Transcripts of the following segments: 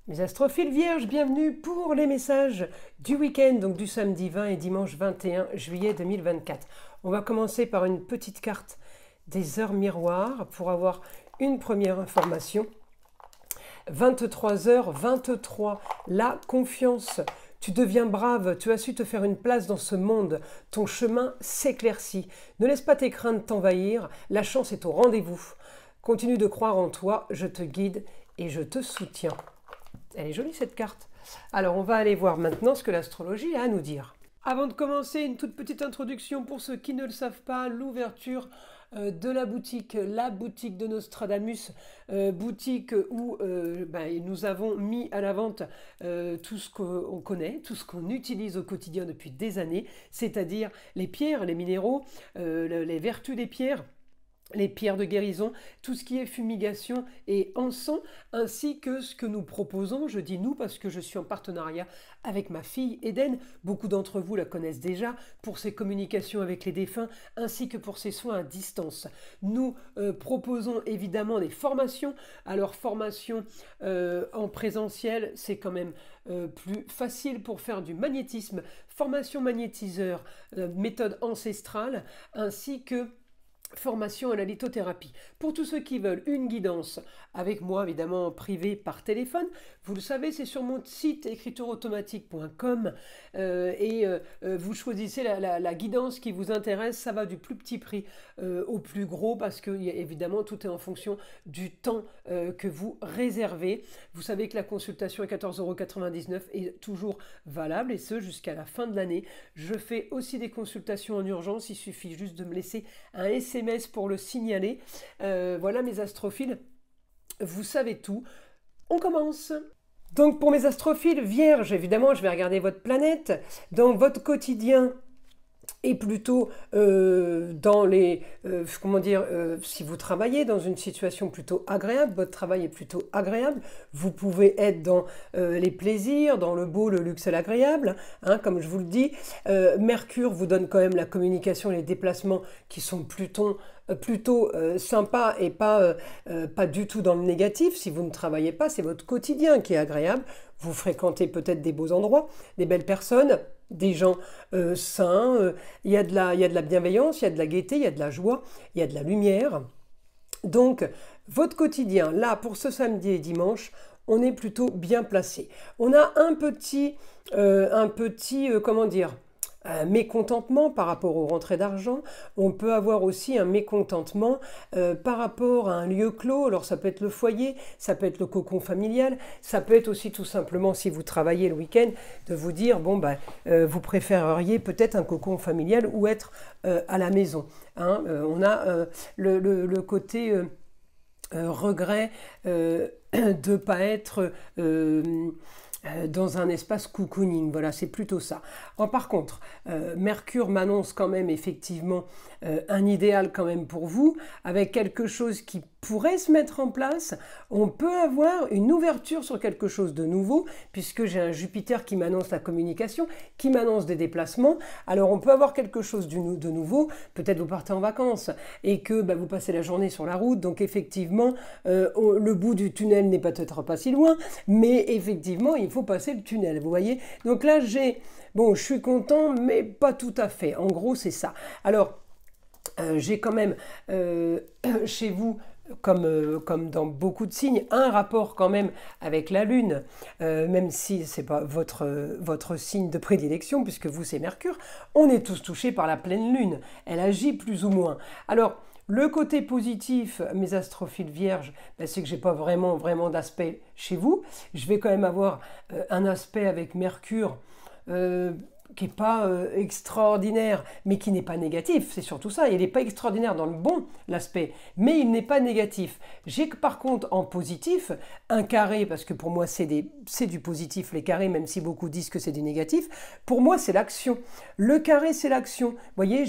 Mes astrophiles vierges, bienvenue pour les messages du week-end, donc du samedi 20 et dimanche 21 juillet 2024. On va commencer par une petite carte des heures miroirs pour avoir une première information. 23h23, la confiance. Tu deviens brave, tu as su te faire une place dans ce monde, ton chemin s'éclaircit. Ne laisse pas tes craintes t'envahir, la chance est au rendez-vous. Continue de croire en toi, je te guide et je te soutiens. Elle est jolie cette carte. Alors on va aller voir maintenant ce que l'astrologie a à nous dire. Avant de commencer, une toute petite introduction pour ceux qui ne le savent pas, l'ouverture de la boutique de Nostradamus, boutique où nous avons mis à la vente tout ce qu'on connaît, tout ce qu'on utilise au quotidien depuis des années, c'est-à-dire les pierres, les minéraux, les vertus des pierres, les pierres de guérison, tout ce qui est fumigation et encens, ainsi que ce que nous proposons, je dis nous parce que je suis en partenariat avec ma fille Eden, beaucoup d'entre vous la connaissent déjà, pour ses communications avec les défunts, ainsi que pour ses soins à distance. Nous proposons évidemment des formations, alors formation en présentiel, c'est quand même plus facile pour faire du magnétisme, formation magnétiseur, méthode ancestrale, ainsi que formation à la lithothérapie. Pour tous ceux qui veulent une guidance avec moi, évidemment privé par téléphone, vous le savez, c'est sur mon site écritureautomatique.com vous choisissez la guidance qui vous intéresse. Ça va du plus petit prix au plus gros parce que évidemment tout est en fonction du temps que vous réservez. Vous savez que la consultation à 14,99 € est toujours valable et ce jusqu'à la fin de l'année. Je fais aussi des consultations en urgence, il suffit juste de me laisser un SMS pour le signaler. Voilà mes astrophiles, vous savez tout. On commence. Donc pour mes astrophiles vierges, évidemment, je vais regarder votre planète. Dans votre quotidien, et plutôt dans les, si vous travaillez dans une situation plutôt agréable, votre travail est plutôt agréable, vous pouvez être dans les plaisirs, dans le beau, le luxe et l'agréable, hein, comme je vous le dis. Mercure vous donne quand même la communication, les déplacements qui sont plutôt sympas et pas du tout dans le négatif. Si vous ne travaillez pas, c'est votre quotidien qui est agréable. Vous fréquentez peut-être des beaux endroits, des belles personnes, des gens sains, il y a de la bienveillance, il y a de la gaieté, il y a de la joie, il y a de la lumière. Donc, votre quotidien, là, pour ce samedi et dimanche, on est plutôt bien placé. On a un petit mécontentement par rapport aux rentrées d'argent. On peut avoir aussi un mécontentement par rapport à un lieu clos. Alors ça peut être le foyer, ça peut être le cocon familial, ça peut être aussi tout simplement, si vous travaillez le week-end, de vous dire vous préféreriez peut-être un cocon familial ou être à la maison, hein. On a le côté regret de ne pas être dans un espace cocooning, voilà, c'est plutôt ça. Par contre, Mercure m'annonce quand même effectivement un idéal quand même pour vous, avec quelque chose qui pourrait se mettre en place. On peut avoir une ouverture sur quelque chose de nouveau, puisque j'ai un Jupiter qui m'annonce la communication, qui m'annonce des déplacements. Alors on peut avoir quelque chose de nouveau, peut-être vous partez en vacances et que vous passez la journée sur la route, donc effectivement le bout du tunnel n'est peut-être pas si loin, mais effectivement il faut passer le tunnel, vous voyez. Donc là je suis content, mais pas tout à fait. En gros c'est ça. Alors j'ai quand même chez vous, comme dans beaucoup de signes, un rapport quand même avec la Lune, même si ce n'est pas votre signe de prédilection, puisque vous c'est Mercure. On est tous touchés par la pleine Lune, elle agit plus ou moins. Alors, le côté positif, mes astrophiles vierges, c'est que j'ai pas vraiment d'aspect chez vous. Je vais quand même avoir un aspect avec Mercure qui n'est pas extraordinaire, mais qui n'est pas négatif, c'est surtout ça. Il n'est pas extraordinaire dans le bon, l'aspect, mais il n'est pas négatif. J'ai par contre en positif un carré, parce que pour moi c'est du positif, les carrés, même si beaucoup disent que c'est du négatif. Pour moi c'est l'action. Le carré c'est l'action. Vous voyez,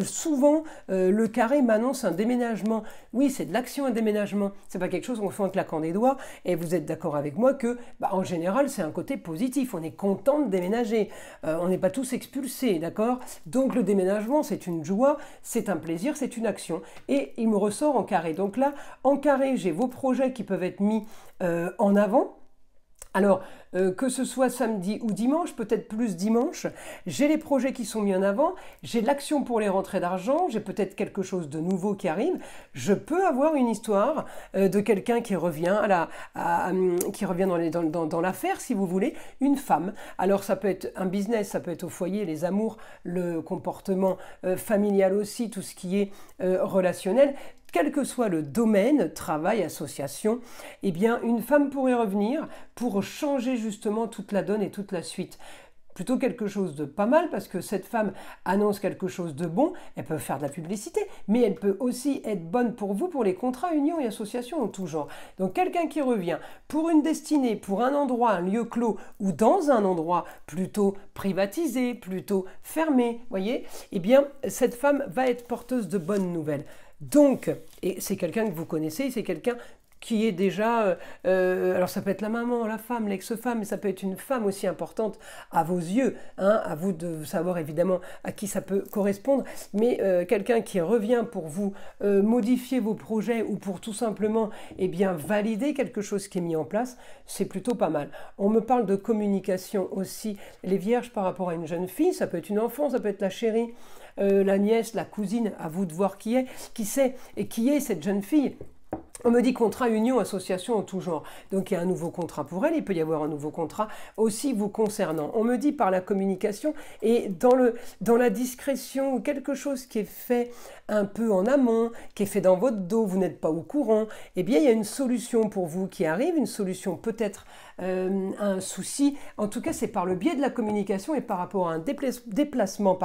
souvent le carré m'annonce un déménagement. Oui, c'est de l'action, un déménagement. C'est pas quelque chose qu'on fait en claquant des doigts, et vous êtes d'accord avec moi que, en général, c'est un côté positif. On est content de déménager. On n'est pas tous expulsés, d'accord? Donc le déménagement, c'est une joie, c'est un plaisir, c'est une action. Et il me ressort en carré. Donc là, en carré, j'ai vos projets qui peuvent être mis en avant. Alors, que ce soit samedi ou dimanche, peut-être plus dimanche, j'ai les projets qui sont mis en avant, j'ai de l'action pour les rentrées d'argent, j'ai peut-être quelque chose de nouveau qui arrive. Je peux avoir une histoire de quelqu'un qui revient, qui revient dans l'affaire, si vous voulez, une femme. Alors, ça peut être un business, ça peut être au foyer, les amours, le comportement familial aussi, tout ce qui est relationnel. Quel que soit le domaine, travail, association, eh bien, une femme pourrait revenir pour changer justement toute la donne et toute la suite. Plutôt quelque chose de pas mal parce que cette femme annonce quelque chose de bon, elle peut faire de la publicité, mais elle peut aussi être bonne pour vous pour les contrats, unions et associations en tout genre. Donc quelqu'un qui revient pour une destinée, pour un endroit, un lieu clos ou dans un endroit plutôt privatisé, plutôt fermé, voyez, eh bien cette femme va être porteuse de bonnes nouvelles. Donc, et c'est quelqu'un que vous connaissez, c'est quelqu'un qui est déjà, alors ça peut être la maman, la femme, l'ex-femme, mais ça peut être une femme aussi importante à vos yeux, hein, à vous de savoir évidemment à qui ça peut correspondre, mais quelqu'un qui revient pour vous modifier vos projets ou pour tout simplement valider quelque chose qui est mis en place, c'est plutôt pas mal. On me parle de communication aussi, les vierges par rapport à une jeune fille, ça peut être une enfant, ça peut être la chérie, la nièce, la cousine, à vous de voir qui c'est et qui est cette jeune fille. On me dit contrat, union, association en tout genre. Donc il y a un nouveau contrat pour elle, il peut y avoir un nouveau contrat aussi vous concernant. On me dit par la communication et dans la discrétion, quelque chose qui est fait un peu en amont, qui est fait dans votre dos, vous n'êtes pas au courant, eh bien il y a une solution pour vous qui arrive, une solution peut-être un souci. En tout cas, c'est par le biais de la communication et par rapport à un déplacement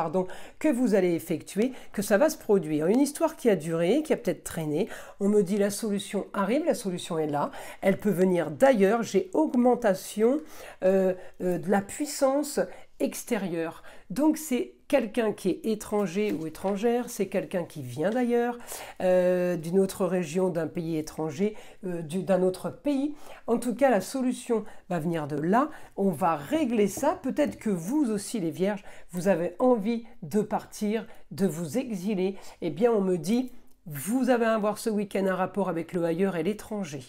que vous allez effectuer que ça va se produire. Une histoire qui a duré, qui a peut-être traîné. On me dit la solution arrive, la solution est là. Elle peut venir d'ailleurs. J'ai augmentation de la puissance extérieure. Donc c'est quelqu'un qui est étranger ou étrangère, c'est quelqu'un qui vient d'ailleurs, d'une autre région, d'un pays étranger, d'un autre pays. En tout cas, la solution va venir de là. On va régler ça. Peut-être que vous aussi, les vierges, vous avez envie de partir, de vous exiler. Eh bien, on me dit, vous allez avoir ce week-end un rapport avec le ailleurs et l'étranger.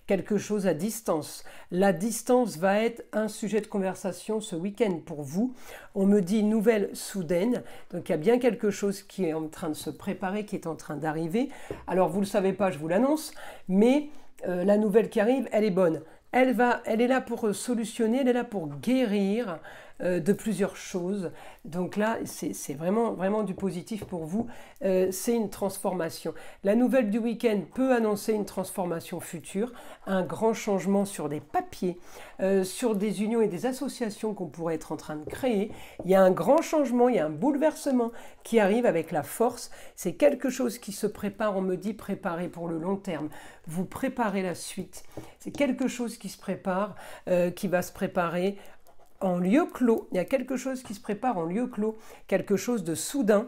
Quelque chose à distance. La distance va être un sujet de conversation ce week-end pour vous. On me dit nouvelle soudaine, donc il y a bien quelque chose qui est en train de se préparer, qui est en train d'arriver. Alors vous ne le savez pas, je vous l'annonce, mais la nouvelle qui arrive, elle est bonne. Elle est là pour solutionner, elle est là pour guérir de plusieurs choses. Donc là, c'est vraiment, vraiment du positif pour vous. C'est une transformation. La nouvelle du week-end peut annoncer une transformation future, un grand changement sur des papiers, sur des unions et des associations qu'on pourrait être en train de créer. Il y a un grand changement, il y a un bouleversement qui arrive avec la force. C'est quelque chose qui se prépare, on me dit préparer pour le long terme. Vous préparez la suite. C'est quelque chose qui se prépare, qui va se préparer en lieu clos. Il y a quelque chose qui se prépare en lieu clos, quelque chose de soudain.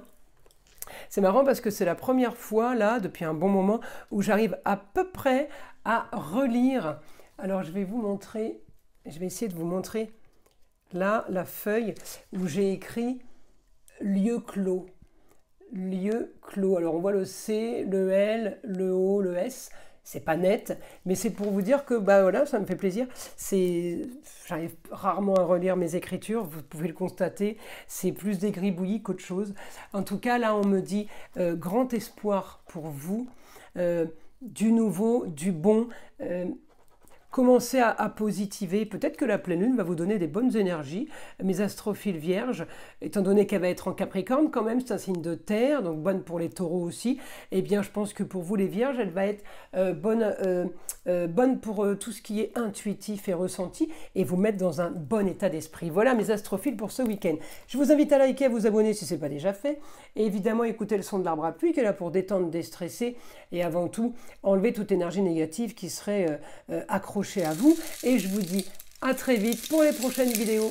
C'est marrant parce que c'est la première fois, là, depuis un bon moment, où j'arrive à peu près à relire. Alors, je vais vous montrer, je vais essayer de vous montrer, là, la feuille où j'ai écrit « lieu clos ». Lieu clos. Alors, on voit le C, le L, le O, le S. C'est pas net, mais c'est pour vous dire que voilà, ça me fait plaisir. J'arrive rarement à relire mes écritures, vous pouvez le constater, c'est plus des gribouillis qu'autre chose. En tout cas, là, on me dit grand espoir pour vous, du nouveau, du bon. Commencez à positiver. Peut-être que la pleine lune va vous donner des bonnes énergies. Mes astrophiles vierges, étant donné qu'elle va être en Capricorne, quand même, c'est un signe de terre, donc bonne pour les taureaux aussi. Eh bien, je pense que pour vous, les vierges, elle va être bonne pour tout ce qui est intuitif et ressenti et vous mettre dans un bon état d'esprit. Voilà mes astrophiles pour ce week-end. Je vous invite à liker, à vous abonner si ce n'est pas déjà fait. Et évidemment, écoutez le son de l'arbre à pluie qui est là pour détendre, déstresser et avant tout, enlever toute énergie négative qui serait accrochée à vous. Et je vous dis à très vite pour les prochaines vidéos.